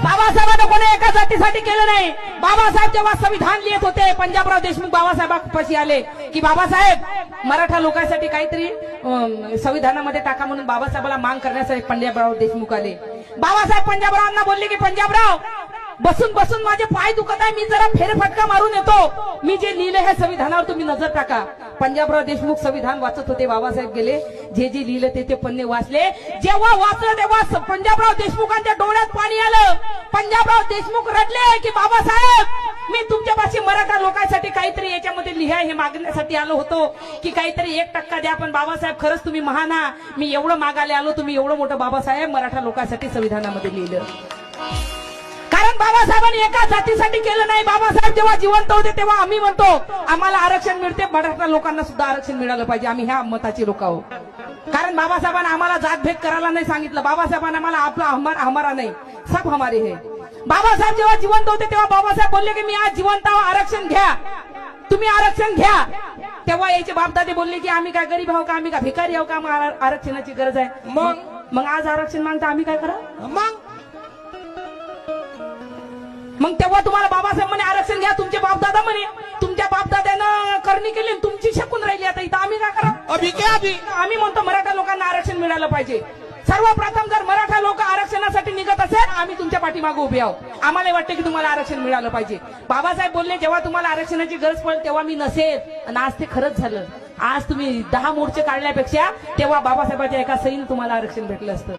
बाबासाहेबांना कोणी एका जातीसाठी केलं नाही। बाबासाहेब जेव्हा संविधान लिहित होते, पंजाबराव देशमुख बाबासाहेबांपाशी आले की बाबासाहेब मराठा लोकांसाठी काहीतरी संविधानामध्ये टाका म्हणून बाबासाहेबाला मांग करण्यासाठी पंजाबराव देशमुख आले। बाबासाहेब पंजाबरावांना बोलले की पंजाबराव बसून बसून माझे पाय दुखत आहे, मी जरा फेरफटका मारून येतो, मी जे लिहिले हे संविधानावर तुम्ही नजर टाका। पंजाबराव देशमुख संविधान वाचत होते, बाबासाहेब गेले, जे जे लिहिलं ते पन्ने वाचले। जेव्हा वाचलं तेव्हा पंजाबराव देशमुखांच्या डोळ्यात पाणी आलं। पंजाबराव देशमुख रडले की बाबासाहेब मी तुमच्यापाशी मराठा लोकांसाठी काहीतरी याच्यामध्ये लिहा हे मागण्यासाठी आलो होतो की काहीतरी 1% द्या, पण बाबासाहेब खरंच तुम्ही महान आहात, मी एवढं मागायला आलो, तुम्ही एवढं मोठं बाबासाहेब मराठा लोकांसाठी संविधानामध्ये लिहिलं। कारण बाबासाहेबांनी एका जातीसाठी केलं नाही। बाबासाहेब जेव्हा जिवंत होते तेव्हा आम्ही म्हणतो आम्हाला आरक्षण मिळते, मराठा लोकांना सुद्धा आरक्षण मिळालं पाहिजे, आम्ही ह्या मताची लोक आहोत। कारण बाबासाहेबांना आम्हाला जातभेद करायला नाही सांगितलं, बाबासाहेबांना आम्हाला आपला हमारा नाही सब हमारे है। बाबासाहेब जेव्हा जिवंत होते तेव्हा बाबासाहेब बोलले की मी आज जिवंत आहो, आरक्षण घ्या, तुम्ही आरक्षण घ्या। तेव्हा याचे बापदादे बोलले की आम्ही काय गरीब आहो का, आम्ही काय भिकारी आहो का, आम्हाला आरक्षणाची गरज आहे। मग आज आरक्षण मागता आम्ही काय करा, मग तेव्हा तुम्हाला बाबासाहेब म्हणे आरक्षण घ्या, तुमचे बापदादा म्हणे तुमच्या बापदाद्यानं करणी केली तुमची शकून राहिली, आता इथं आम्ही काय करा। आम्ही म्हणतो मराठा लोकांना आरक्षण मिळालं पाहिजे। सर्वप्रथम जर मराठा लोक आरक्षणासाठी निघत असेल आम्ही तुमच्या पाठीमागे उभे आहोत, आम्हाला वाटतं की तुम्हाला आरक्षण मिळालं पाहिजे। बाबासाहेब बोलले जेव्हा तुम्हाला आरक्षणाची गरज पडेल तेव्हा मी नसेल, आणि आज ते खरंच झालं। आज तुम्ही 10 मोर्चे काढल्यापेक्षा तेव्हा बाबासाहेबांच्या एका सहीने तुम्हाला आरक्षण भेटलं असतं।